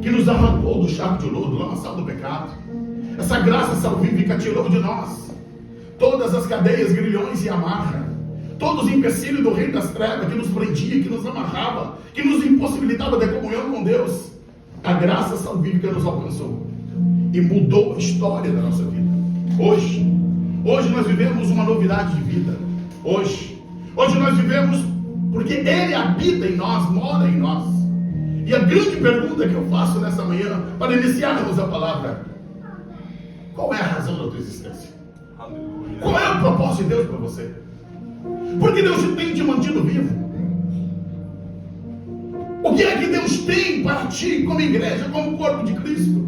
que nos arrancou do charco de lodo, lamaçal do pecado. Essa graça salvífica tirou de nós todas as cadeias, grilhões e amarra, todos os empecilhos do reino das trevas que nos prendia, que nos amarrava, que nos impossibilitava de comunhão com Deus. A graça salvífica nos alcançou e mudou a história da nossa vida. Hoje nós vivemos uma novidade de vida. Hoje nós vivemos porque Ele habita em nós, mora em nós. E a grande pergunta que eu faço nessa manhã, para iniciarmos a palavra: qual é a razão da tua existência? Aleluia. Qual é o propósito de Deus para você? Porque Deus tem te mantido vivo. O que é que Deus tem para ti como igreja, como corpo de Cristo?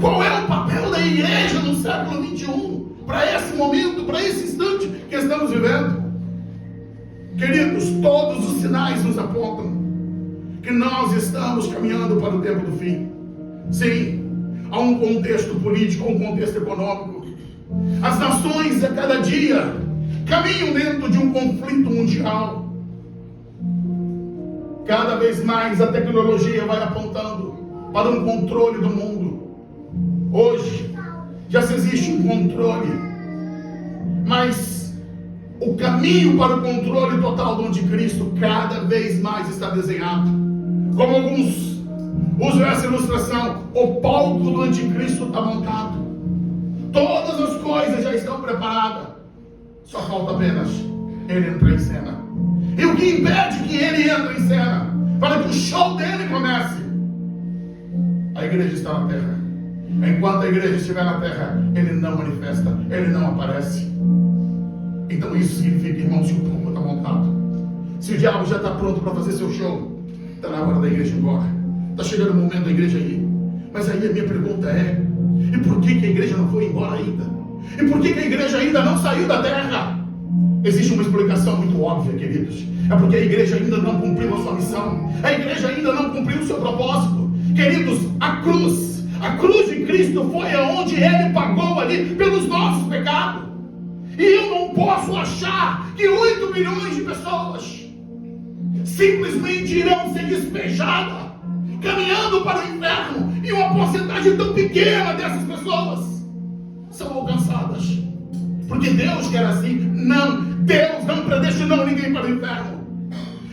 Qual é o papel da igreja no século 21? Para esse momento, para esse instante que estamos vivendo? Queridos, todos os sinais nos apontam que nós estamos caminhando para o tempo do fim. Sim, há um contexto político, há um contexto econômico. As nações a cada dia caminham dentro de um conflito mundial. Cada vez mais a tecnologia vai apontando para um controle do mundo. Hoje já se existe um controle, mas o caminho para o controle total do anticristo cada vez mais está desenhado. Como alguns usam essa ilustração, o palco do anticristo está montado. Todas as coisas já estão preparadas. Só falta apenas ele entrar em cena. E o que impede que ele entre em cena, para que o show dele comece? A igreja está na terra. Enquanto a igreja estiver na terra, ele não manifesta, ele não aparece. Então isso significa, irmãos, que o palco está montado. Se o diabo já está pronto para fazer seu show, está na hora da igreja ir embora. Está chegando o momento da igreja ir. Mas aí a minha pergunta é: e por que a igreja não foi embora ainda? E por que a igreja ainda não saiu da terra? Existe uma explicação muito óbvia, queridos. É porque a igreja ainda não cumpriu a sua missão. A igreja ainda não cumpriu o seu propósito. Queridos, a cruz de Cristo foi aonde Ele pagou ali pelos nossos pecados. E eu não posso achar que 8 milhões de pessoas simplesmente irão ser despejadas, caminhando para o inferno, e uma porcentagem tão pequena dessas pessoas são alcançadas. Porque Deus quer assim. Não, Deus não predestinou ninguém para o inferno.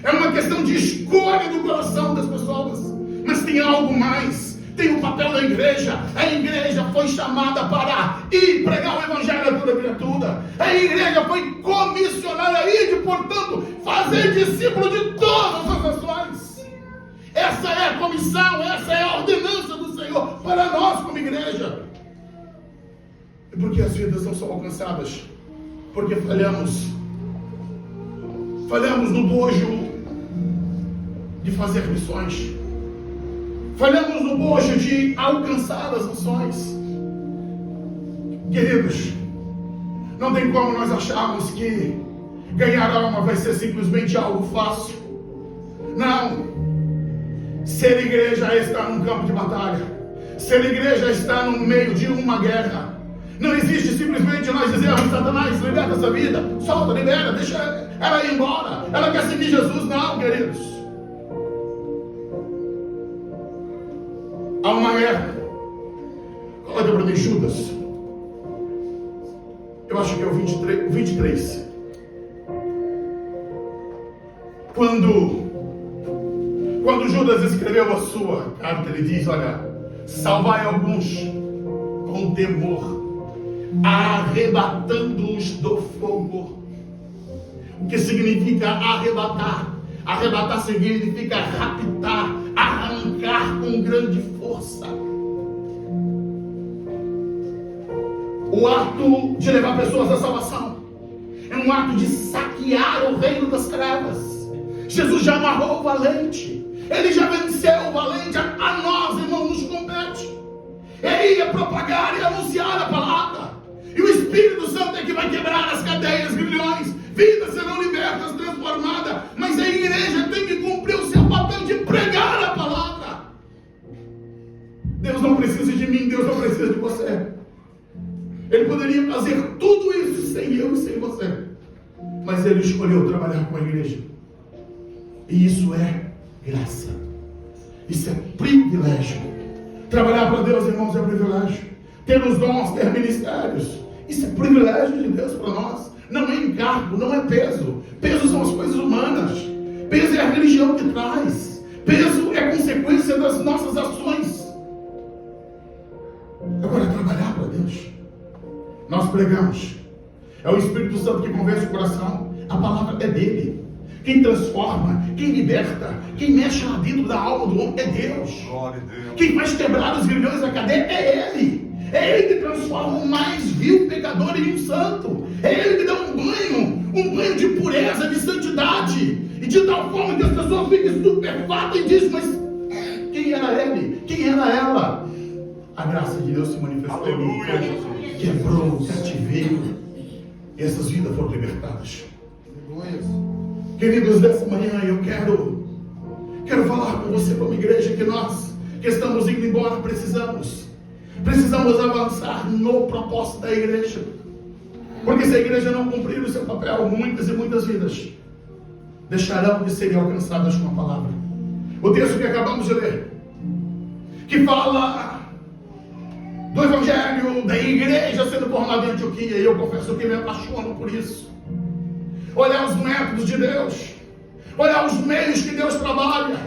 É uma questão de escolha do coração das pessoas. Mas tem algo mais. Tem o papel da igreja. A igreja foi chamada para ir pregar o evangelho a toda criatura. A igreja foi comissionada a ir, e, portanto, fazer discípulo de todas as nações. Essa é a comissão, essa é a ordenança do Senhor para nós como igreja. E por que as vidas não são alcançadas? Porque falhamos no bojo de fazer missões, falhamos no bojo de alcançar as nações. Queridos, não tem como nós acharmos que ganhar alma vai ser simplesmente algo fácil. Não. Ser igreja é estar num campo de batalha. Ser igreja é estar no meio de uma guerra. Não existe simplesmente nós dizermos: Satanás, liberta essa vida, solta, libera, deixa ela ir embora, ela quer seguir Jesus. Não, queridos. Há uma guerra. Coloca para mim Judas. Eu acho que é o 23. Quando Judas escreveu a sua carta, ele diz: olha, salvai alguns com temor, arrebatando-os do fogo. O que significa arrebatar? Arrebatar significa raptar, arrancar com grande força. O ato de levar pessoas à salvação é um ato de saquear o reino das trevas. Jesus já amarrou o valente, ele já venceu o valente. A nós, irmãos, nos compete é ir a propagar e anunciar a palavra. E o Espírito Santo é que vai quebrar as cadeias, grilhões, vidas serão libertas, transformadas. Mas a igreja tem que cumprir o seu papel de pregar a palavra. Deus não precisa de mim, Deus não precisa de você. Ele poderia fazer tudo isso sem eu e sem você, mas Ele escolheu trabalhar com a igreja. E isso é graça, isso é privilégio. Trabalhar para Deus, irmãos, é privilégio. Ter os dons, ter ministérios, isso é privilégio de Deus para nós. Não é encargo, não é peso. Peso são as coisas humanas. Peso é a religião que traz. Peso é consequência das nossas ações. Agora, trabalhar para Deus. Nós pregamos. É o Espírito Santo que convence o coração. A palavra é dele. Quem transforma, quem liberta, quem mexe lá dentro da alma do homem é Deus. Quem faz quebrar os grilhões da cadeia é Ele. É Ele que transforma o mais vil pecador em um santo. É Ele que dá um banho de pureza, de santidade. E de tal forma que as pessoas ficam estupefatas e dizem, mas quem era ele? Quem era ela? A graça de Deus se manifestou. Aleluia, Jesus. Quebrou o cativeiro. E essas vidas foram libertadas. Queridos, dessa manhã eu quero falar com você, como igreja, que nós que estamos indo embora precisamos avançar no propósito da igreja. Porque se a igreja não cumprir o seu papel, muitas e muitas vidas deixarão de serem alcançadas com a palavra. O texto que acabamos de ler, que fala do evangelho da igreja sendo formada em Antioquia, e eu confesso que me apaixono por isso. Olhar os métodos de Deus, olhar os meios que Deus trabalha.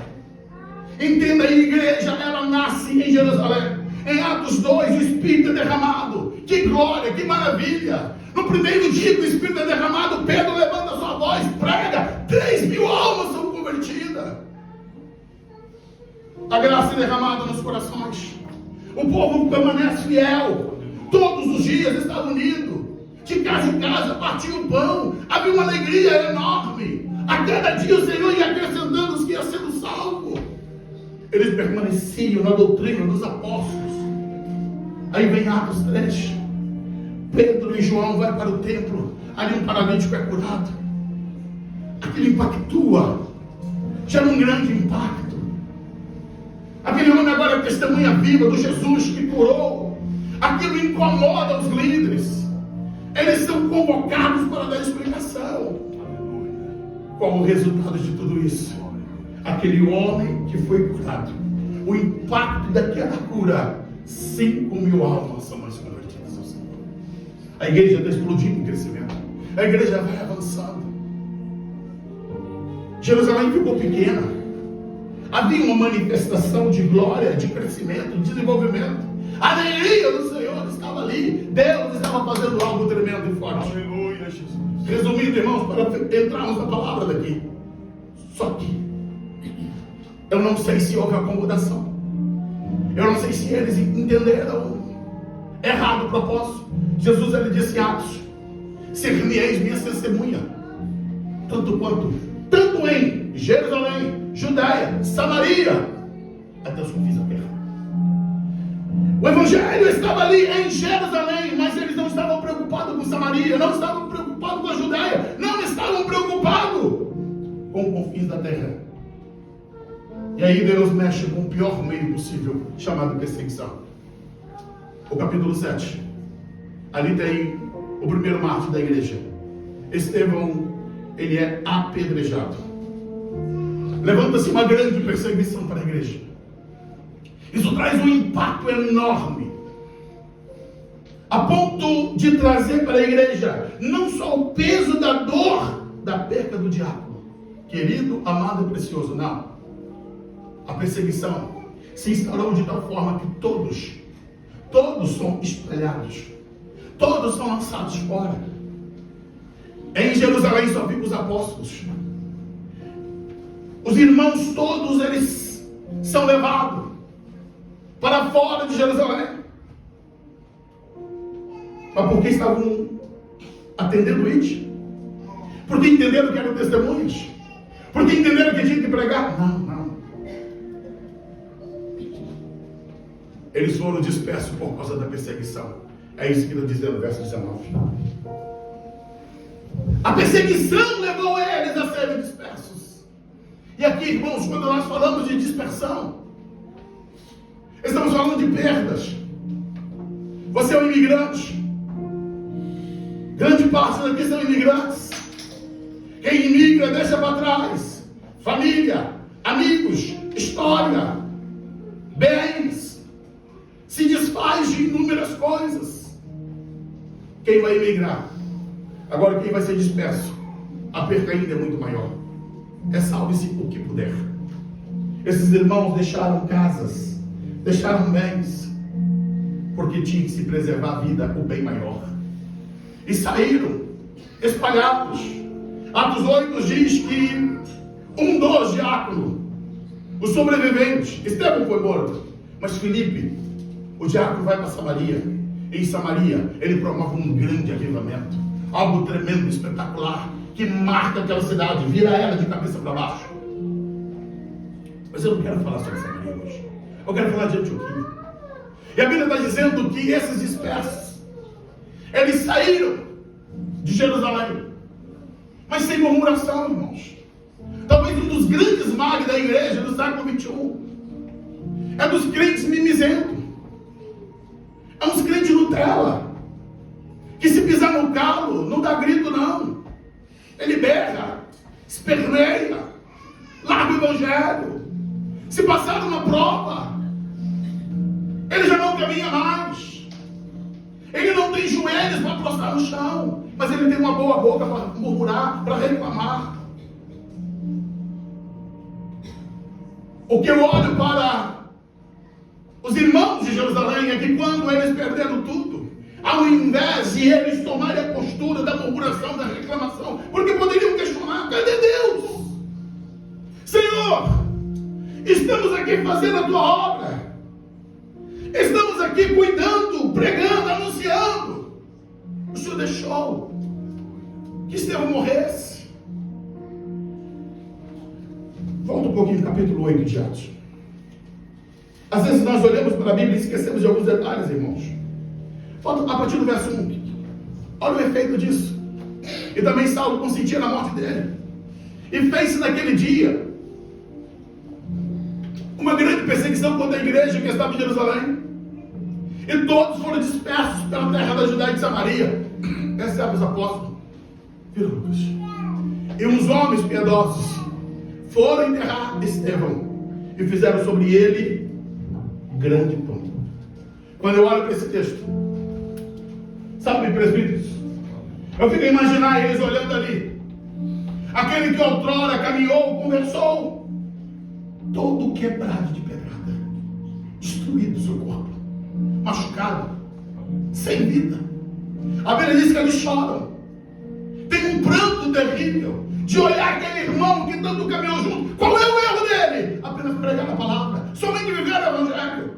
Entenda, a igreja, ela nasce em Jerusalém. Em Atos 2, o Espírito é derramado. Que glória, que maravilha. No primeiro dia que o Espírito é derramado, Pedro levanta a sua voz, prega, 3.000 almas são convertidas. A graça é derramada nos corações. O povo permanece fiel. Todos os dias está unido. De casa em casa partia o pão. Havia uma alegria enorme. A cada dia o Senhor ia acrescentando os que iam sendo salvos. Eles permaneciam na doutrina dos apóstolos. Aí vem Atos 3. Pedro e João vai para o templo. Ali um paralítico é curado. Aquilo impactua. Gera um grande impacto. Aquele homem agora é testemunha viva do Jesus que curou. Aquilo incomoda os líderes. Eles são convocados para dar explicação. Qual o resultado de tudo isso? Aquele homem que foi curado. O impacto daquela cura. 5.000 almas são mais convertidas ao Senhor. A igreja está explodindo em crescimento. A igreja vai avançando. Jerusalém ficou pequena. Havia uma manifestação de glória, de crescimento, de desenvolvimento. A alegria do Senhor estava ali. Deus estava fazendo algo tremendo e forte. Aleluia, Jesus. Resumindo, irmãos, para entrarmos na palavra daqui. Só que eu não sei se houve acomodação. Eu não sei se eles entenderam errado o propósito. Jesus, ele disse em Atos: ser-me-eis minha testemunha, tanto em Jerusalém, Judeia, Samaria, até os confins da terra. O evangelho estava ali em Jerusalém, mas eles não estavam preocupados com Samaria, não estavam preocupados com a Judeia, não estavam preocupados com os confins da terra. E aí Deus mexe com o pior meio possível, chamado perseguição. O capítulo 7. Ali tem o primeiro mártir da igreja. Estevão, ele é apedrejado. Levanta-se uma grande perseguição para a igreja. Isso traz um impacto enorme. A ponto de trazer para a igreja não só o peso da dor da perca do diácono, querido, amado e precioso, não. A perseguição se instaurou de tal forma que todos são espalhados, todos são lançados fora. Em Jerusalém só ficam os apóstolos. Os irmãos todos, eles são levados para fora de Jerusalém. Mas por que estavam atendendo isso? Porque entenderam que eram testemunhas? Porque entenderam que tinha que pregar? Não. Eles foram dispersos por causa da perseguição. É isso que está dizendo no verso 19. A perseguição levou eles a serem dispersos. E aqui, irmãos, quando nós falamos de dispersão, estamos falando de perdas. Você é um imigrante. Grande parte daqui são imigrantes. Quem imigra deixa para trás família, amigos, história, bens. desfaz de inúmeras coisas. Quem vai emigrar? Agora quem vai ser disperso? A perca ainda é muito maior. Salve-se o que puder. Esses irmãos deixaram casas, deixaram bens, porque tinha que se preservar a vida, o bem maior. E saíram espalhados. Atos 8 diz que um dos diáconos, o sobrevivente, Estevão foi morto, mas Filipe, o diácono, vai para Samaria. Em Samaria ele promove um grande avivamento, algo tremendo, espetacular, que marca aquela cidade, vira ela de cabeça para baixo. Mas eu não quero falar sobre Samaria hoje, eu quero falar de Antioquia. E a Bíblia está dizendo que esses dispersos, eles saíram de Jerusalém, mas sem murmuração, irmãos. Talvez um dos grandes males da igreja do século XXI é dos crentes mimizentos, é uns crentes Nutella, que se pisar no calo, não dá grito não, ele berra, esperneia, larga o evangelho. Se passar uma prova, ele já não caminha mais, ele não tem joelhos para prostrar no chão, mas ele tem uma boa boca para murmurar, para reclamar. O que eu olho para os irmãos de Jerusalém é que quando eles perderam tudo, ao invés de eles tomarem a postura da murmuração, da reclamação, porque poderiam questionar: cadê Deus? Senhor, estamos aqui fazendo a tua obra, estamos aqui cuidando, pregando, anunciando. O Senhor deixou que Estevão morresse. Volta um pouquinho no capítulo 8 de Atos. Às vezes nós olhamos para a Bíblia e esquecemos de alguns detalhes, irmãos. Volta a partir do verso 1. Olha o efeito disso. E também Saulo consentia na morte dele. E fez-se naquele dia uma grande perseguição contra a igreja que estava em Jerusalém. E todos foram dispersos pela terra da Judéia e de Samaria, exceto os apóstolos. Viu, Lucas? E uns homens piedosos foram enterrar Estevão e fizeram sobre ele grande pompa. Quando eu olho para esse texto, sabe, presbíteros, eu fico a imaginar eles olhando ali, aquele que outrora caminhou, conversou, todo quebrado de pedrada, destruído o seu corpo, machucado, sem vida. A Bíblia diz que eles choram, tem um pranto terrível de olhar aquele irmão que tanto caminhou junto. Qual é o erro dele? Apenas pregar a palavra, somente viver o evangelho.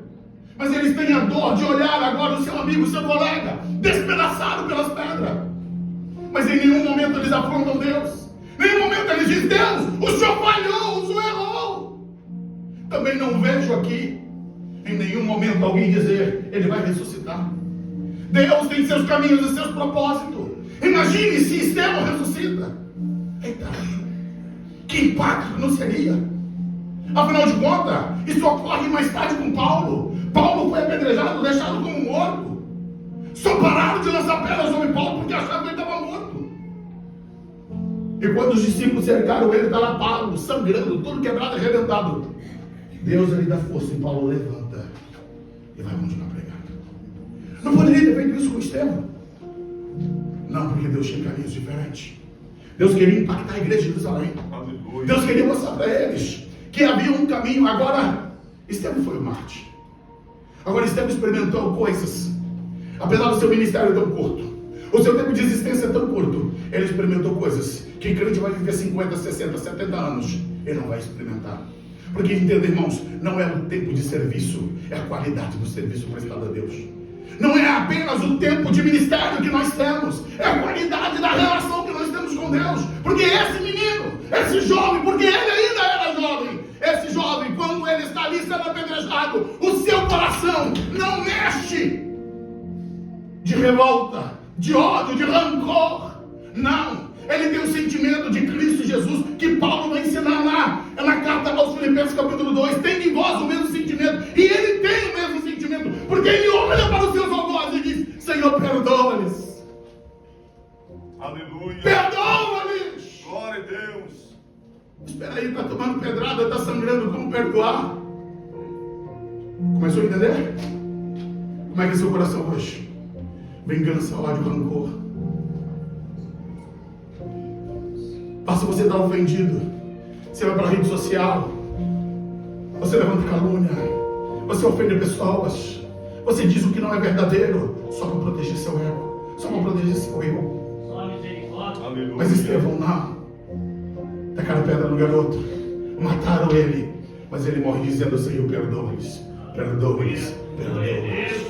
Mas eles têm a dor de olhar agora o seu amigo, o seu colega, despedaçado pelas pedras. Mas em nenhum momento eles afrontam Deus. Em nenhum momento eles dizem: Deus, o Senhor falhou, o Senhor errou. Também não vejo aqui em nenhum momento alguém dizer: ele vai ressuscitar. Deus tem seus caminhos e seus propósitos. Imagine se Estevão ressuscita. Eita, que impacto não seria? Afinal de contas, isso ocorre mais tarde com Paulo. Paulo foi apedrejado, deixado como morto. Só pararam de lançar pedras sobre Paulo porque achavam que ele estava morto. E quando os discípulos cercaram ele, está lá Paulo, sangrando, todo quebrado e arrebentado. Deus lhe dá força e Paulo levanta e vai continuar pregando. Não poderia ter feito isso com Estevão? Não, porque Deus tinha caminhos diferentes. Deus queria impactar a igreja de Jerusalém. Deus queria mostrar para eles que havia um caminho. Agora, Estevão foi o Marte. Agora Estevão experimentou coisas. Apesar do seu ministério tão curto, o seu tempo de existência tão curto, ele experimentou coisas que crente vai viver 50, 60, 70 anos. Ele não vai experimentar. Porque, entenda, irmãos, não é o tempo de serviço, é a qualidade do serviço prestado a Deus. Não é apenas o tempo de ministério que nós temos, é a qualidade da relação que nós temos com Deus. Porque esse menino, esse jovem, porque ele ainda era jovem, esse jovem, quando ele está ali sendo apedrejado, o seu coração não mexe de revolta, de ódio, de rancor. Não, ele tem um sentimento de Cristo Jesus, que Paulo vai ensinar lá, é na carta aos Filipenses capítulo 2, tem em vós o mesmo sentimento, e ele tem o mesmo sentimento, porque ele olha para os seus algozes e diz: Senhor, perdoa-lhes. Aleluia. Perdoa-lhes. Glória a Deus. Espera aí, está tomando pedrada, está sangrando, como perdoar? Começou a entender? Como é que é seu coração hoje? Vingança, ódio, rancor. Basta você estar ofendido. Você vai para a rede social. Você levanta calúnia. Você ofende pessoas. Você diz o que não é verdadeiro. Só para proteger seu ego. Só para proteger seu eu. Mas Estevão não. Tacaram pedra no garoto. Mataram ele. Mas ele morre dizendo: Senhor, perdoa-lhes. Perdoa-lhes. Perdoa-lhes.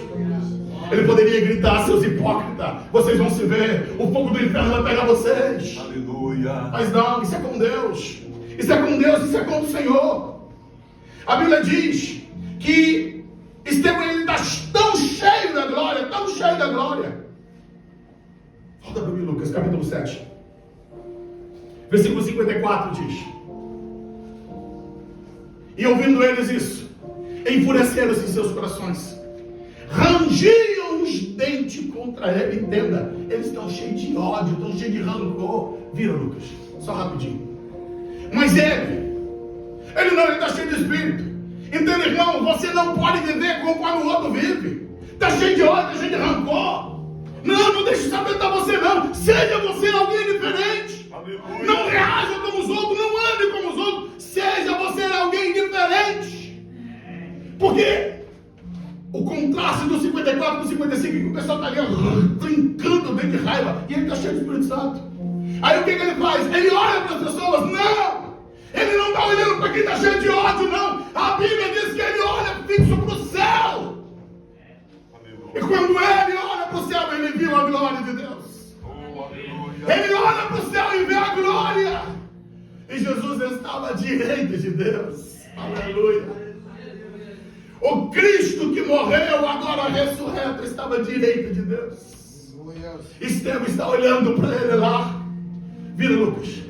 Ele poderia gritar: seus hipócritas, vocês vão se ver, o fogo do inferno vai pegar vocês. Aleluia. Mas não, isso é com Deus. Isso é com Deus, isso é com o Senhor. A Bíblia diz que Estevão, ele está tão cheio da glória, tão cheio da glória. Volta para mim, Lucas, capítulo 7. Versículo 54 diz: e ouvindo eles isso, enfureceram-se em seus corações, rangiam os dentes contra ele. Entenda, eles estão cheios de ódio, estão cheios de rancor. Vira, Lucas, só rapidinho. Mas ele está cheio de espírito. Entenda, irmão, você não pode viver conforme o outro vive. Está cheio de ódio, está cheio de rancor. Não deixe isso afetar você não. Seja você alguém diferente. Aleluia. Não reaja como os outros, não ande como os outros. Seja você alguém diferente. Porque o contraste do 54 para o 55, que o pessoal está ali trincando bem de raiva, e ele está cheio de Espírito Santo. Aí o que ele faz? Ele olha para as pessoas. Não! Ele não está olhando para quem está cheio de ódio, não. A Bíblia diz que ele olha fixo para o céu. E quando ele olha para o céu, ele viu a glória de Deus. Ele olha para o céu e vê a glória. E Jesus estava à direita de Deus. Aleluia. O Cristo que morreu, agora ressurreto, estava à direita de Deus. Estevão está olhando para ele lá. Vira, Lucas.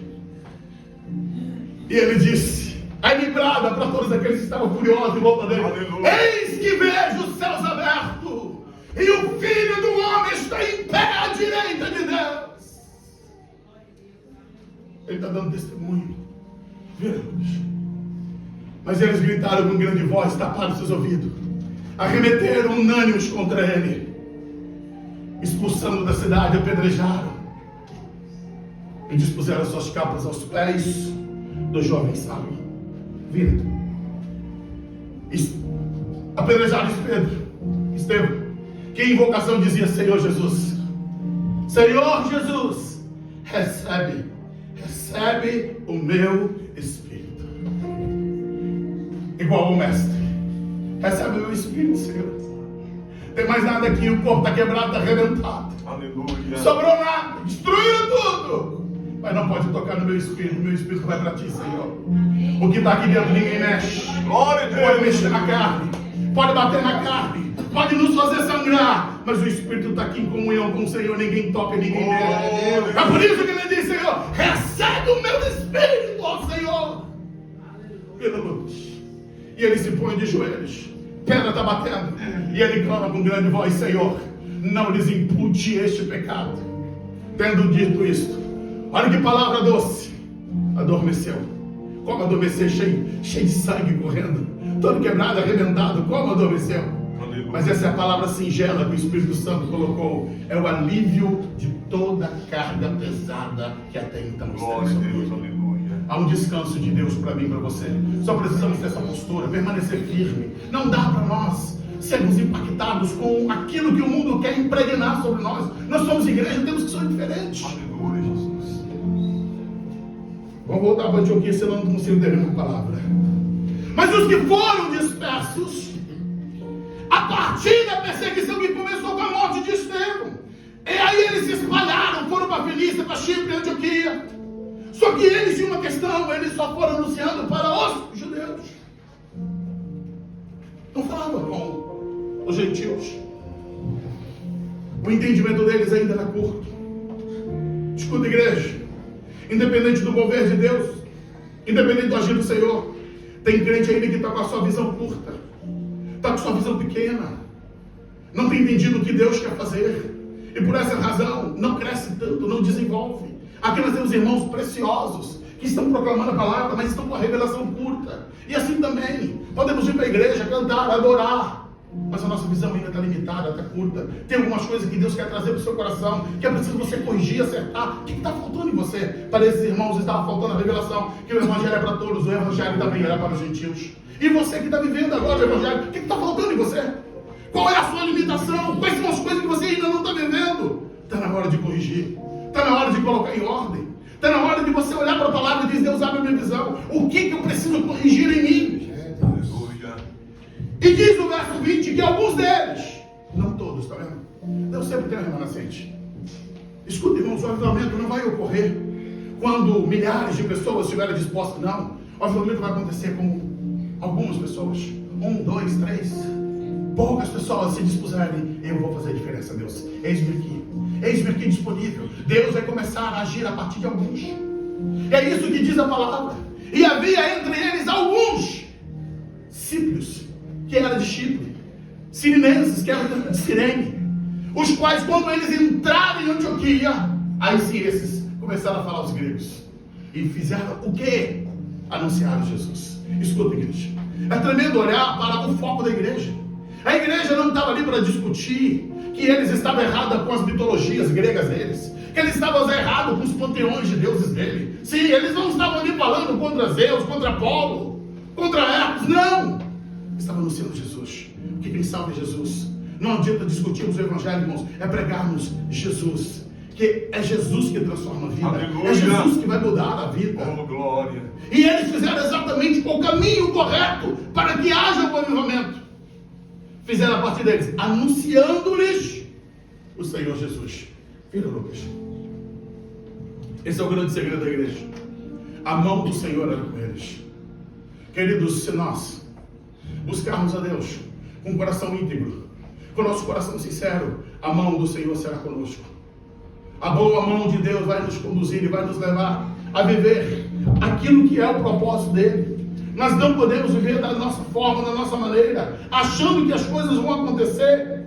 E ele disse, aí me brada para todos aqueles que estavam furiosos em volta dele: aleluia. Eis que vejo os céus abertos, e o Filho do Homem está em pé à direita de Deus. Ele está dando testemunho. Vira, Lucas. Mas eles gritaram com grande voz, taparam seus ouvidos, arremeteram unânimes contra ele, expulsando da cidade, apedrejaram e dispuseram suas capas aos pés do jovem Saulo. Vira. Apedrejaram Estevão, que em invocação dizia: Senhor Jesus, Senhor Jesus, recebe o meu espírito. Igual o mestre, recebe o meu espírito, Senhor. Tem mais nada aqui, o corpo está quebrado, está arrebentado. Aleluia. Sobrou nada, destruíram tudo. Mas não pode tocar no meu espírito vai para ti, Senhor. O que está aqui dentro ninguém mexe. Pode mexer na carne, pode bater na carne, pode nos fazer sangrar, mas o espírito está aqui em comunhão com o Senhor. Ninguém toca, ninguém mexe. É por isso que ele diz: Senhor, recebe o meu espírito, ó Senhor. Pela luz. E ele se põe de joelhos, pedra está batendo, e ele clama com grande voz: Senhor, não lhes impute este pecado. Tendo dito isto, olha que palavra doce, adormeceu. Como adormeceu? Cheio de sangue correndo, todo quebrado, arrebentado. Como adormeceu? Aleluia. Mas essa é a palavra singela que o Espírito Santo colocou. É o alívio de toda carga pesada que até então estava sobre ele. Há um descanso de Deus para mim e para você. Só precisamos dessa postura, permanecer firme. Não dá para nós sermos impactados com aquilo que o mundo quer impregnar sobre nós. Nós somos igreja, temos que ser diferentes. Aleluia, Jesus. Vamos voltar para Antioquia, senão não consigo ter nenhuma palavra. Mas os que foram dispersos, a partir da perseguição que começou com a morte de Estevão, e aí eles se espalharam, foram para Fenícia, para Chipre, Antioquia. Só que eles tinham uma questão: eles só foram anunciando para os judeus, não falavam com os gentios. O entendimento deles ainda era curto. Escuta, igreja, independente do mover de Deus, independente do agir do Senhor, tem crente ainda que está com a sua visão curta, está com a sua visão pequena, não tem entendido o que Deus quer fazer, e por essa razão não cresce tanto, não desenvolve. Aqui nós temos irmãos preciosos que estão proclamando a palavra, mas estão com a revelação curta. E assim também podemos ir para a igreja, cantar, adorar, Mas a nossa visão ainda está limitada, está curta. Tem algumas coisas que Deus quer trazer para o seu coração, que é preciso você corrigir, acertar. O que está faltando em você? Para esses irmãos estava faltando a revelação que o Evangelho é para todos, o Evangelho também era para os gentios. E você que está vivendo agora o Evangelho, o que está faltando em você? Qual é a sua limitação? Quais são as coisas que você ainda não está vivendo? Está na hora de corrigir. Está na hora de colocar em ordem. Está na hora de você olhar para a palavra e dizer: Deus, abre a minha visão. O que eu preciso corrigir em mim? E diz o verso 20 que alguns deles, não todos, está vendo? Deus sempre tem um remanescente. Escuta, irmãos, o avivamento não vai ocorrer quando milhares de pessoas estiverem dispostas, não. O avivamento vai acontecer com algumas pessoas. 1, 2, 3. Poucas pessoas se dispuserem. Eu vou fazer a diferença, Deus. Eis-me aqui. Eis-me aqui disponível. Deus vai começar a agir a partir de alguns. É isso que diz a palavra. E havia entre eles alguns síprios, que era de Chipre, sirinenses, que era de Cirene, os quais, quando eles entraram em Antioquia, aí sim esses começaram a falar os gregos, e fizeram o quê? Anunciaram Jesus. Escuta, igreja, é tremendo olhar para o foco da igreja. A igreja não estava ali para discutir que eles estavam errados com as mitologias gregas deles, que eles estavam errados com os panteões de deuses dele. Sim, eles não estavam ali falando contra Zeus, contra Apolo, contra Hermes, não. Estavam anunciando Jesus. O que salva é Jesus. Não adianta discutirmos o Evangelho, irmãos, é pregarmos Jesus. Que é Jesus que transforma a vida. Aleluia. É Jesus que vai mudar a vida. Oh, glória. E eles fizeram exatamente o caminho correto para que haja o avivamento. Fizeram a partir deles, anunciando-lhes o Senhor Jesus. Filho Lucas, esse é o grande segredo da igreja. A mão do Senhor era com eles. Queridos, se nós buscarmos a Deus com um coração íntegro, com o nosso coração sincero, a mão do Senhor será conosco. A boa mão de Deus vai nos conduzir e vai nos levar a viver aquilo que é o propósito dele. Nós não podemos viver da nossa forma, da nossa maneira, achando que as coisas vão acontecer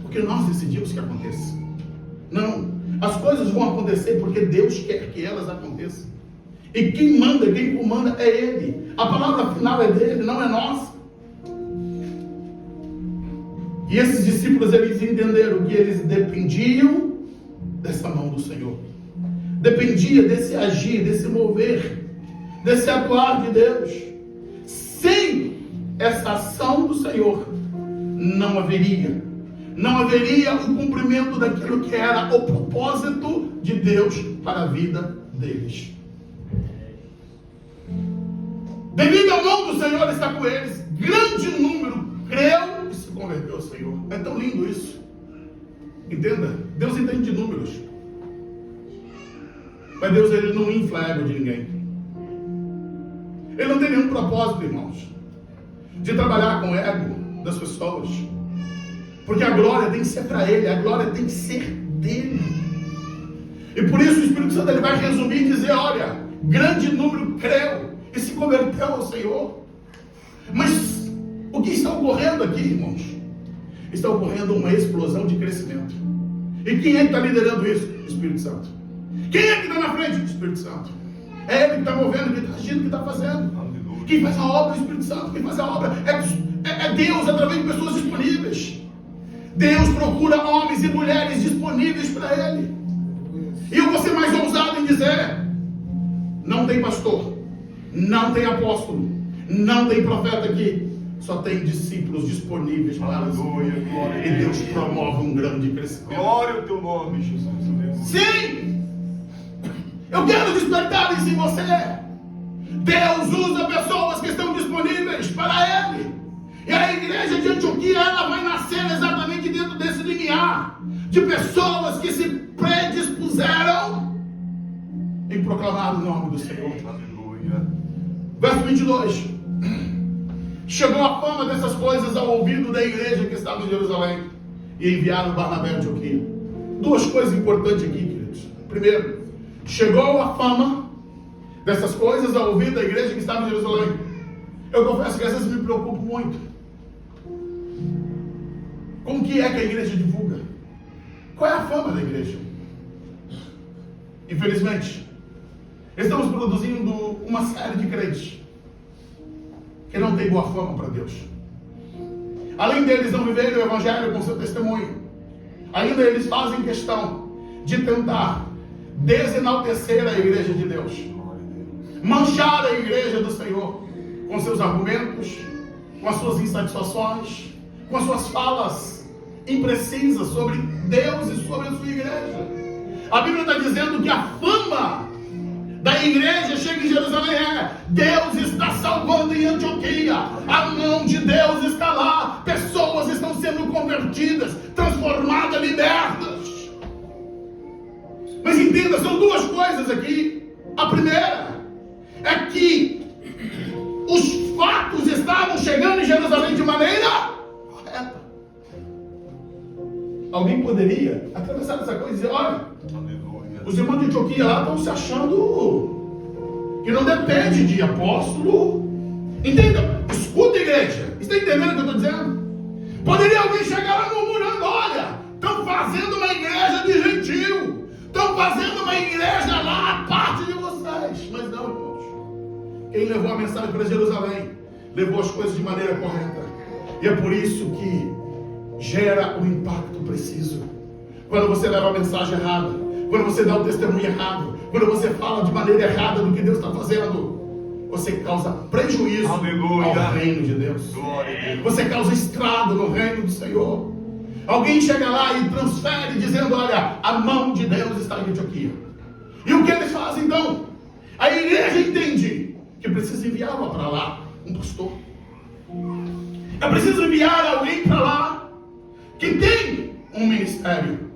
porque nós decidimos que aconteça. Não, as coisas vão acontecer porque Deus quer que elas aconteçam. E quem manda, quem comanda é Ele. A palavra final é dele, não é nossa. E esses discípulos, eles entenderam que eles dependiam dessa mão do Senhor. Dependia desse agir, desse mover, desse atuar de Deus. Sem essa ação do Senhor, não haveria o cumprimento daquilo que era o propósito de Deus para a vida deles. Devido à mão do Senhor estar com eles, grande número creu e se converteu ao Senhor. É tão lindo isso. Entenda, Deus entende de números. Mas Deus, ele não infla a ego de ninguém. Ele não tem nenhum propósito, irmãos, de trabalhar com o ego das pessoas. Porque a glória tem que ser para Ele, a glória tem que ser dele. E por isso o Espírito Santo, ele vai resumir e dizer: olha, grande número creu e se converteu ao Senhor. Mas o que está ocorrendo aqui, irmãos? Está ocorrendo uma explosão de crescimento. E quem é que está liderando isso? O Espírito Santo. Quem é que está na frente? O Espírito Santo. É Ele que está movendo, que está agindo, que está fazendo. Quem faz a obra é o Espírito Santo. Quem faz a obra é Deus, através de pessoas disponíveis. Deus procura homens e mulheres disponíveis para Ele. E eu vou ser mais ousado em dizer: não tem pastor, não tem apóstolo, não tem profeta aqui, só tem discípulos disponíveis para as glória. E Deus promove um grande crescimento. Glória ao teu nome, Jesus. Sim! Eu quero despertar isso em você. Deus usa pessoas que estão disponíveis para Ele. E a igreja de Antioquia, ela vai nascer exatamente dentro desse limiar de pessoas que se predispuseram em proclamar o nome do Senhor. Aleluia. Verso 22. Chegou a fama dessas coisas ao ouvido da igreja que estava em Jerusalém e enviaram Barnabé a Antioquia. Duas coisas importantes aqui, queridos. Primeiro, chegou a fama dessas coisas ao ouvido da igreja que estava em Jerusalém. Eu confesso que às vezes me preocupo muito. Como que é que a igreja divulga? Qual é a fama da igreja? Infelizmente, estamos produzindo uma série de crentes que não tem boa fama para Deus. além deles não viverem o Evangelho com seu testemunho, ainda eles fazem questão de tentar desenaltecer a igreja de Deus, manchar a igreja do Senhor com seus argumentos, com as suas insatisfações, com as suas falas imprecisas sobre Deus e sobre a sua igreja. A Bíblia está dizendo que a fama da igreja chega em Jerusalém Deus está salvando em Antioquia, a mão de Deus está lá, pessoas estão sendo convertidas, transformadas, libertas. Mas entenda, são duas coisas aqui. A primeira é que os fatos estavam chegando em Jerusalém de maneira correta. Alguém poderia atravessar essa coisa e dizer: olha, os irmãos de Antioquia lá estão se achando que não depende de apóstolo. Entenda, escuta, igreja, está entendendo o que eu estou dizendo? Poderia alguém chegar lá murmurando: olha, estão fazendo uma igreja de gentil, estão fazendo uma igreja lá à parte de vocês. Mas não, irmãos, quem levou a mensagem para Jerusalém levou as coisas de maneira correta, e é por isso que gera o impacto preciso. Quando você leva a mensagem errada, quando você dá o testemunho errado, quando você fala de maneira errada do que Deus está fazendo, você causa prejuízo ao reino de Deus. Você causa estrago no reino do Senhor. Alguém chega lá e transfere dizendo: olha, a mão de Deus está em Antioquia. E o que eles fazem então? A igreja entende que precisa enviar para lá um pastor. É preciso enviar alguém para lá que tem um ministério.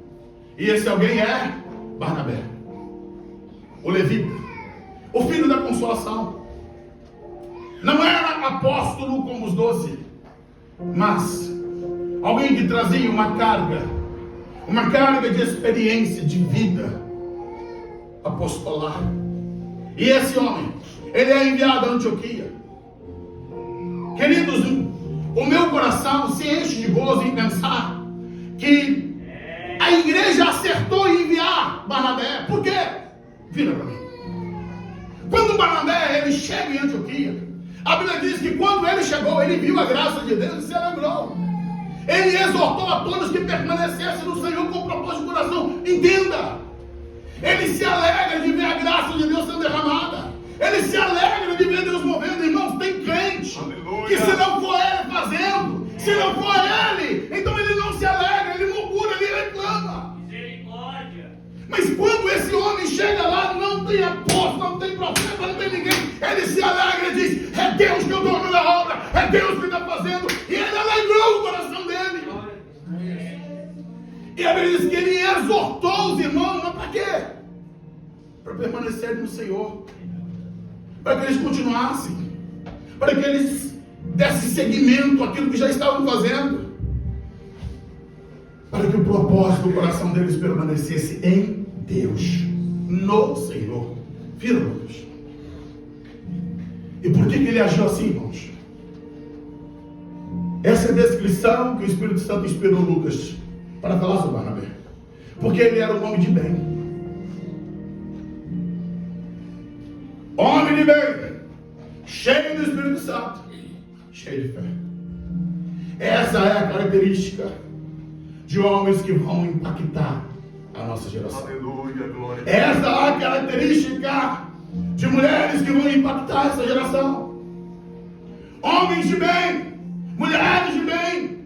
E esse alguém é Barnabé, o levita, o filho da consolação. Não era apóstolo como os 12, mas alguém que trazia uma carga de experiência, de vida apostolar. E esse homem, ele é enviado a Antioquia. Queridos, o meu coração se enche de gozo em pensar que a igreja acertou em enviar Barnabé. Por quê? Vira para mim. Quando Barnabé ele chega em Antioquia, a Bíblia diz que quando ele chegou, ele viu a graça de Deus e se alegrou. Ele exortou a todos que permanecessem no Senhor com o propósito de coração. Entenda, ele se alegra de ver a graça de Deus sendo derramada. Ele se alegra de ver Deus movendo. Irmãos, tem crente que se não for ele fazendo, se não for ele, então ele não se alegra, ele murmura, ele reclama. Misericórdia. Mas quando esse homem chega lá, não tem apóstolo, não tem profeta, não tem ninguém, ele se alegra e diz: é Deus que eu estou na obra, é Deus que está fazendo. E ele alegrou o coração dele. E a Bíblia diz que ele exortou os irmãos, mas para quê? Para permanecerem no Senhor, para que eles continuassem, para que eles dessem seguimento àquilo que já estavam fazendo, para que o propósito do coração deles permanecesse em Deus, no Senhor. Viram, irmãos? E por que ele agiu assim, irmãos? Essa é a descrição que o Espírito Santo inspirou Lucas para falar sobre Barnabé. Porque ele era um homem de bem. Homem de bem, cheio do Espírito Santo, cheio de fé. Essa é a característica de homens que vão impactar a nossa geração. Aleluia, glória. Essa é a característica de mulheres que vão impactar essa geração. Homens de bem, mulheres de bem,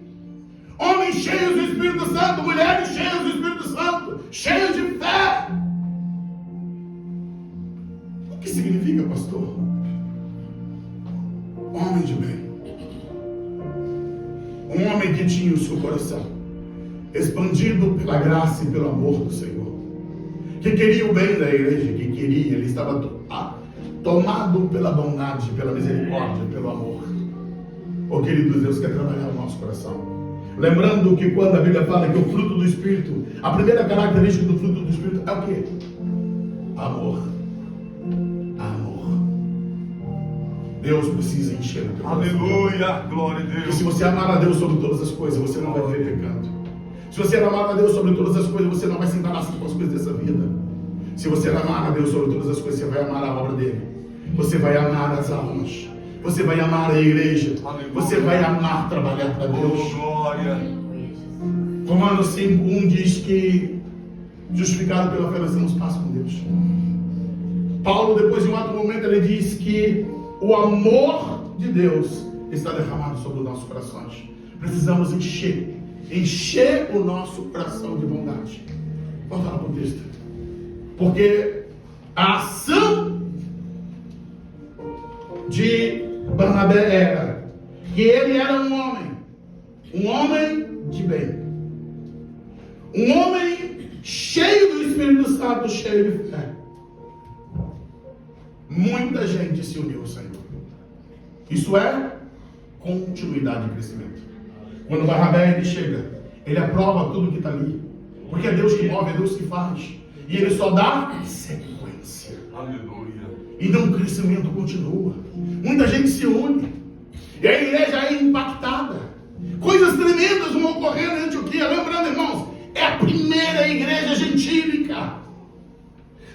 homens cheios do Espírito Santo, mulheres cheias do Espírito Santo, cheios de fé. O que significa, pastor? Homem de bem. Um homem que tinha o seu coração expandido pela graça e pelo amor do Senhor, que queria o bem da igreja, que queria, ele estava tomado pela bondade, pela misericórdia, pelo amor. Oh, queridos, Deus quer trabalhar no nosso coração. Lembrando que quando a Bíblia fala que o fruto do Espírito, a primeira característica do fruto do Espírito é o quê? Amor. Amor. Deus precisa encher o teu coração. Aleluia, glória a E Deus. se você amar a Deus sobre todas as coisas, você não vai viver pecando. Se você amar a Deus sobre todas as coisas, você não vai se embaraçar com as coisas dessa vida. Se você amar a Deus sobre todas as coisas, você vai amar a obra dele. Você vai amar as almas. Você vai amar a igreja. Aleluia. Você vai amar trabalhar para Deus. Oh, glória. Romanos 5:1 diz que justificado pela fé nós temos paz com Deus. Paulo, depois de um outro momento, ele diz que o amor de Deus está derramado sobre os nossos corações. Precisamos encher o nosso coração de bondade. Volta lá para o texto. Porque a ação de Barnabé era que ele era um homem de bem, um homem cheio do Espírito Santo, cheio de fé. Muita gente se uniu ao Senhor. Isso é continuidade de crescimento. Quando Barnabé ele chega, ele aprova tudo que está ali, porque é Deus que move, é Deus que faz, e ele só dá sequência. Aleluia. Então o crescimento continua. Muita gente se une. E a igreja é impactada. Coisas tremendas vão ocorrer na Antioquia. Lembrando, irmãos, é a primeira igreja gentílica.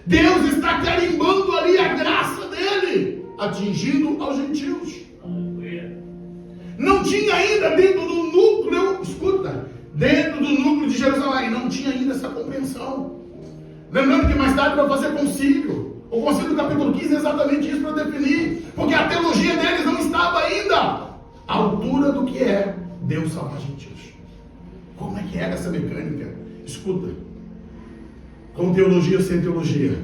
Deus está carimbando ali a graça dele, atingindo aos gentios. Não tinha ainda dentro do núcleo, escuta, dentro do núcleo de Jerusalém, não tinha ainda essa compreensão. Lembrando que mais tarde vai fazer concílio. O concílio do capítulo 15 é exatamente isso para definir. Porque a teologia deles não estava ainda à altura do que é Deus salvar gentios. Como é que era essa mecânica? Escuta. Com teologia ou sem teologia,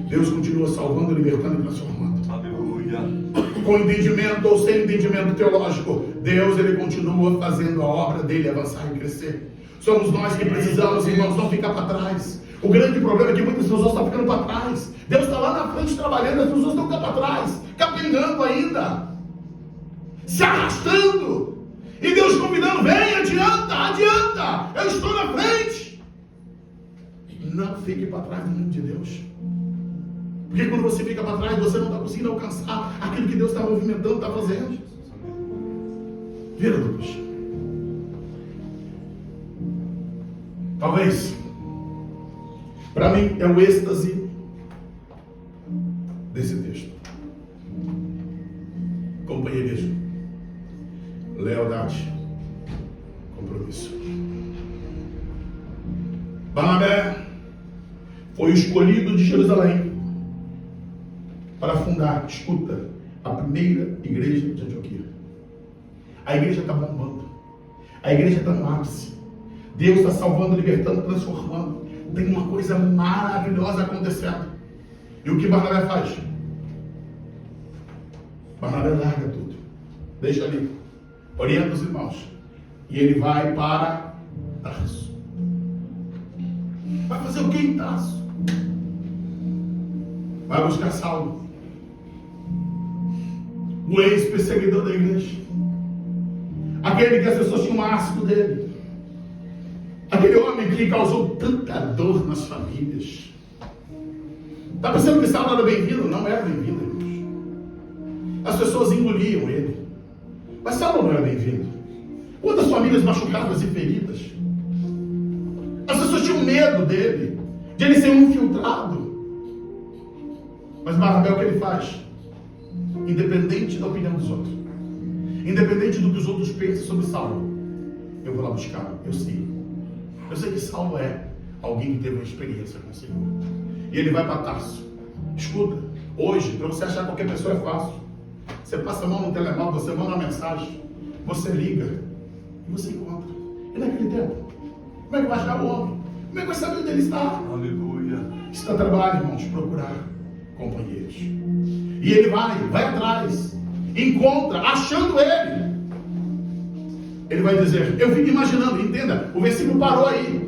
Deus continua salvando, libertando e transformando. Aleluia. Com entendimento ou sem entendimento teológico, Deus ele continua fazendo a obra dele avançar e crescer. Somos nós que precisamos, irmãos, não ficar para trás. O grande problema é que muitas pessoas estão ficando para trás. Deus está lá na frente trabalhando, as pessoas estão ficando para trás, capengando ainda, se arrastando. E Deus convidando, vem, adianta, eu estou na frente. Não fique para trás no nome de Deus. Porque quando você fica para trás, você não está conseguindo alcançar aquilo que Deus está movimentando, está fazendo. Vira, Lucas. Talvez, para mim, é o êxtase desse texto. Companheirismo, lealdade, compromisso. Barnabé foi escolhido de Jerusalém para fundar, escuta, a primeira igreja de Antioquia. A igreja está bombando. A igreja está no ápice. Deus está salvando, libertando, transformando. Tem uma coisa maravilhosa acontecendo. E o que Barnabé faz? Barnabé larga tudo. Deixa ali. Orienta os irmãos. E ele vai para Tarso. Vai fazer o que em Tarso? Vai buscar Saulo, o ex-perseguidor da igreja, aquele que as pessoas tinham asco dele, aquele homem que causou tanta dor nas famílias. Está pensando que Saulo era bem-vindo? Não era bem-vindo, irmãos. As pessoas engoliam ele, mas Saulo não era bem-vindo. Quantas famílias machucadas e feridas? As pessoas tinham medo dele, de ele ser um infiltrado. Mas Barnabé, o que ele faz? Independente da opinião dos outros, independente do que os outros pensam sobre Saulo, eu vou lá buscar, eu sei que Saulo é alguém que teve uma experiência com o Senhor. E ele vai para Tarso. Escuta, hoje, para você achar qualquer pessoa é fácil. Você passa a mão no telemóvel, você manda uma mensagem, você liga e você encontra. E naquele tempo, como é que vai achar o homem? Como é que vai saber onde ele está? Aleluia. Está trabalho, irmãos, procurar companheiros. E ele vai atrás, encontra, achando ele. Ele vai dizer, eu fico imaginando, entenda, o versículo parou aí.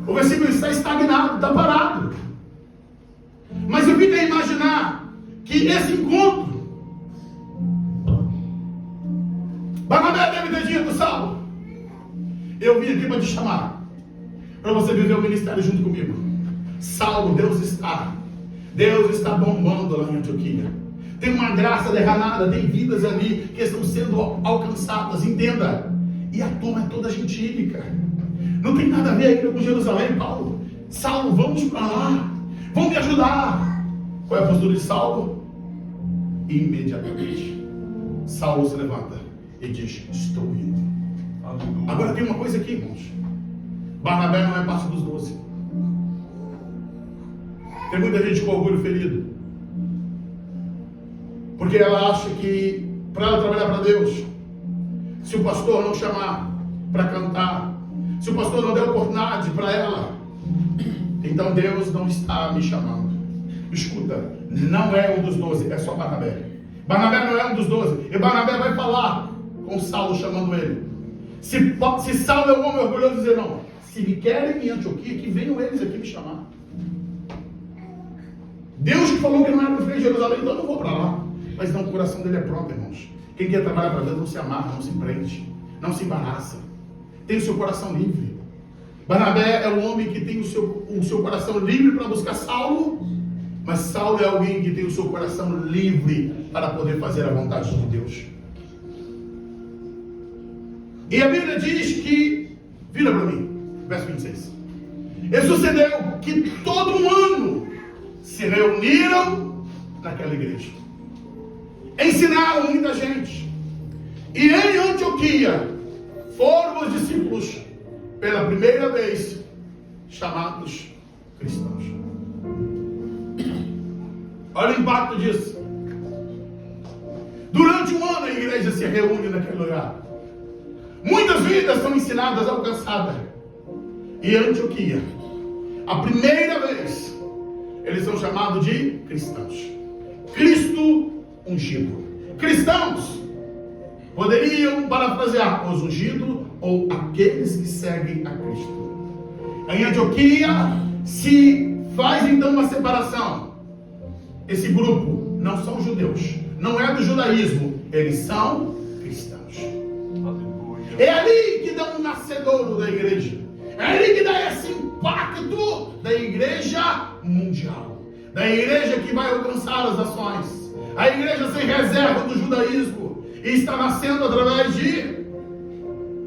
O versículo está estagnado, está parado. Mas eu fico a imaginar que esse encontro, Barnabé deve ter dito, Saulo, eu vim aqui para te chamar, para você viver o ministério junto comigo. Saulo, Deus está bombando lá em Antioquia. Tem uma graça derramada, tem vidas ali que estão sendo alcançadas, entenda. E a turma é toda gentílica. Não tem nada a ver aquilo com Jerusalém, Paulo. Saulo, vamos para lá. Vão me ajudar. Qual é a postura de Saulo? Imediatamente, Saulo se levanta e diz: estou indo. Aleluia. Agora tem uma coisa aqui, irmãos. Barnabé não é parte dos 12. Tem muita gente com orgulho ferido, porque ela acha que para ela trabalhar para Deus, se o pastor não chamar para cantar, se o pastor não der oportunidade para ela, então Deus não está me chamando. Escuta, não é um dos 12, é só Barnabé. Barnabé não é um dos 12. E Barnabé vai falar com Saulo chamando ele. Se Saulo é um homem orgulhoso, dizer: não, se me querem em Antioquia, que venham eles aqui me chamar. Deus que falou que não era para frente de Jerusalém, então eu não vou para lá. Mas não, o coração dele é próprio, irmãos. Quem quer trabalhar para Deus não se amarra, não se prende, não se embaraça. Tem o seu coração livre. Barnabé é o homem que tem o seu coração livre para buscar Saulo, mas Saulo é alguém que tem o seu coração livre para poder fazer a vontade de Deus. E a Bíblia diz que, vira para mim, verso 26. E sucedeu que todo um ano se reuniram naquela igreja. Ensinaram muita gente. E em Antioquia foram os discípulos, pela primeira vez, chamados cristãos. Olha o impacto disso. Durante um ano a igreja se reúne naquele lugar. Muitas vidas são ensinadas, alcançadas. E Antioquia, a primeira vez, eles são chamados de cristãos. Cristo ungido. Cristãos poderiam parafrasear os ungidos ou aqueles que seguem a Cristo. Em Antioquia se faz então uma separação. Esse grupo não são judeus, não é do judaísmo, eles são cristãos. Aleluia. É ali que dá um nascedouro da igreja. É ali que dá esse impacto da igreja mundial, da igreja que vai alcançar as nações. A igreja sem reserva do judaísmo e está nascendo através de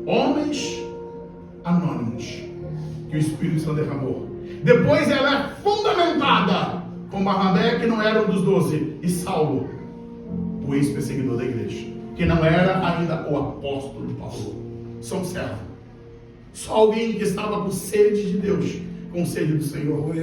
homens anônimos que o Espírito Santo derramou. Depois ela é fundamentada com Barnabé, que não era um dos 12, e Saulo, o ex-perseguidor da igreja, que não era ainda o apóstolo Paulo. São servos. Só alguém que estava com sede de Deus, com sede do Senhor.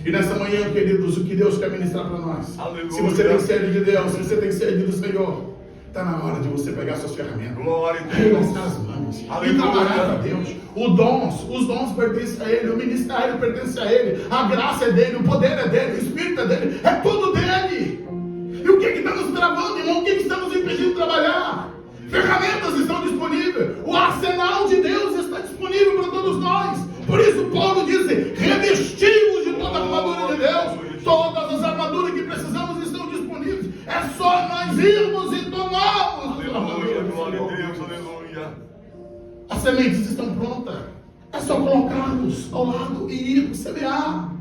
E nessa manhã, queridos, o que Deus quer ministrar para nós? Aleluia. Se você tem sede de Deus, se você tem sede do Senhor, está na hora de você pegar suas ferramentas, Glória a Deus. arregaçar as mãos e Aleluia. trabalhar para Deus. Os dons pertencem a Ele, o ministério pertence a Ele, a graça é dele, o poder é dele, o Espírito é dele, é tudo dele. E o que está nos travando, irmão? O que está nos impedindo de trabalhar? Ferramentas estão disponíveis, o arsenal de Deus está disponível para todos nós. Por isso Paulo diz: revestimos de toda a armadura de Deus. Todas as armaduras que precisamos estão disponíveis. É só nós irmos e tomarmos. Aleluia. Glória a Deus. Aleluia. As sementes estão prontas. É só colocarmos ao lado e ir semear.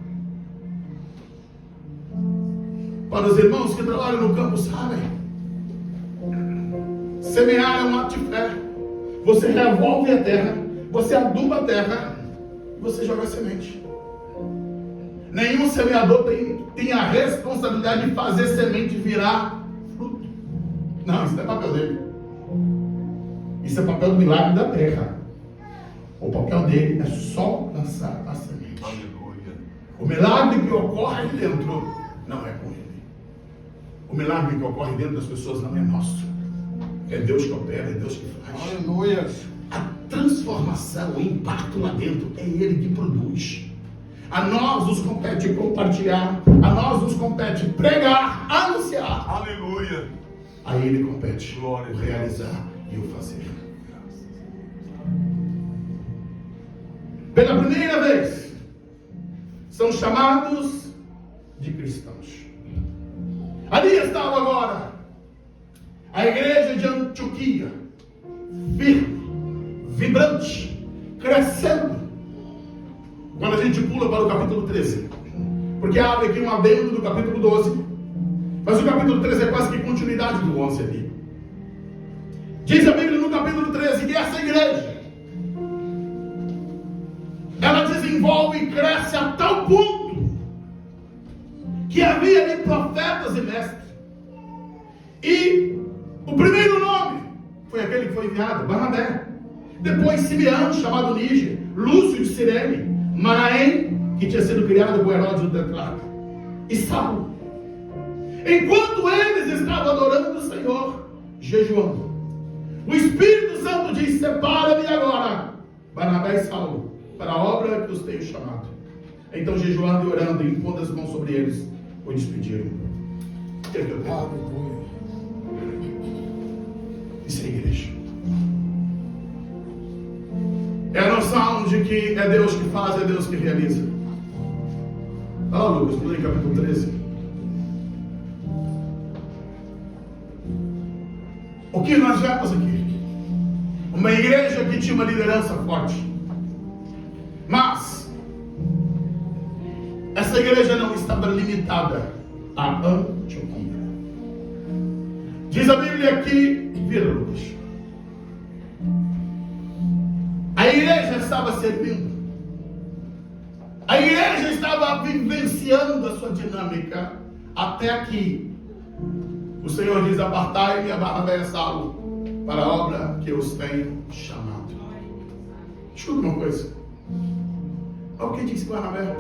Para os irmãos que trabalham no campo sabem, semear é um ato de fé. Você revolve a terra, você aduba a terra e você joga a semente. Nenhum semeador tem a responsabilidade de fazer semente virar fruto. Não, isso não é papel dele. Isso é papel do milagre da terra. O papel dele é só lançar a semente. Aleluia. O milagre que ocorre ali dentro não é com ele. O milagre que ocorre dentro das pessoas não é nosso. É Deus que opera, é Deus que faz. Aleluia. A transformação, o impacto lá dentro, é Ele que produz. A nós nos compete compartilhar, a nós nos compete pregar, anunciar. Aleluia. A Ele compete Glória a o Deus. realizar e o fazer. Pela primeira vez, são chamados de cristãos. Ali estava agora a igreja de Antioquia, firme, vibrante, crescendo. Quando a gente pula para o capítulo 13, porque abre aqui um adendo do capítulo 12, mas o capítulo 13 é quase que continuidade do 11 ali. Diz a Bíblia no capítulo 13 que essa igreja, ela desenvolve e cresce a tal ponto que havia ali profetas e mestres. enviado? Barnabé. Depois Simeão, chamado Níger, Lúcio de Cirene, Manaém, que tinha sido criado por Herodes o Tetrarca, e Saulo. Enquanto eles estavam adorando o Senhor, jejuando, o Espírito Santo diz: separa-me agora, Barnabé e Saulo, para a obra que os tenho chamado. Então, jejuando e orando, e impondo as mãos sobre eles, o despediram. O que é que eu tenho? Isso é igreja. É a noção de que é Deus que faz, é Deus que realiza. Olha lá, Lucas, no capítulo 13. O que nós vemos aqui? Uma igreja que tinha uma liderança forte. Mas essa igreja não estava limitada a Antioquia. Diz a Bíblia aqui, vira, Lucas. A igreja estava servindo. A igreja estava vivenciando a sua dinâmica até que o Senhor diz: apartai-me a Barnabé e Saulo para a obra que eu os tenho chamado. Escuta uma coisa. Olha o que disse Barnabé.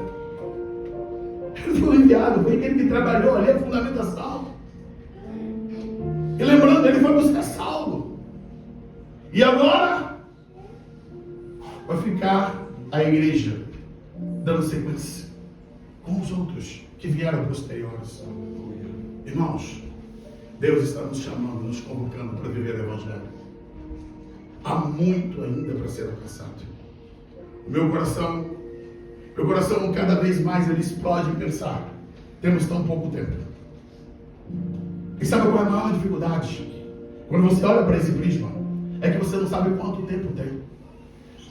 Ele foi enviado, foi aquele que trabalhou ali a fundamentação. E lembrando, ele foi buscar Saulo. E agora vai ficar a igreja dando sequência com os outros que vieram posteriores. Irmãos, Deus está nos chamando, nos convocando para viver o Evangelho. Há muito ainda para ser alcançado. O meu coração cada vez mais ele explode em pensar: temos tão pouco tempo. E sabe qual é a maior dificuldade? Quando você olha para esse prisma, é que você não sabe quanto tempo tem.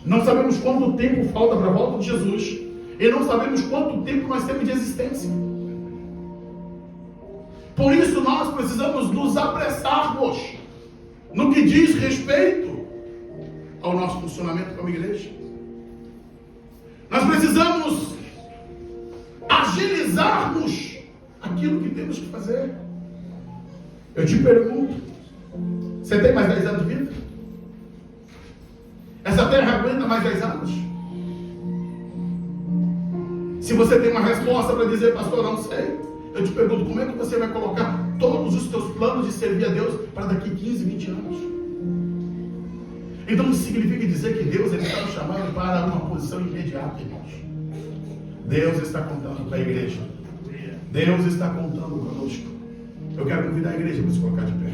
Não sabemos quanto tempo falta para a volta de Jesus. E não sabemos quanto tempo nós temos de existência. Por isso nós precisamos nos apressarmos no que diz respeito ao nosso funcionamento como igreja. Nós precisamos agilizarmos aquilo que temos que fazer. Eu te pergunto: você tem mais 10 anos de vida? Essa terra aguenta mais 10 anos? Se você tem uma resposta para dizer: pastor, não sei, eu te pergunto: como é que você vai colocar todos os seus planos de servir a Deus para daqui 15, 20 anos? Então isso significa dizer que Deus ele está nos chamando para uma posição imediata, irmãos. Deus está contando com a igreja. Deus está contando conosco. Eu quero convidar a igreja para se colocar de pé.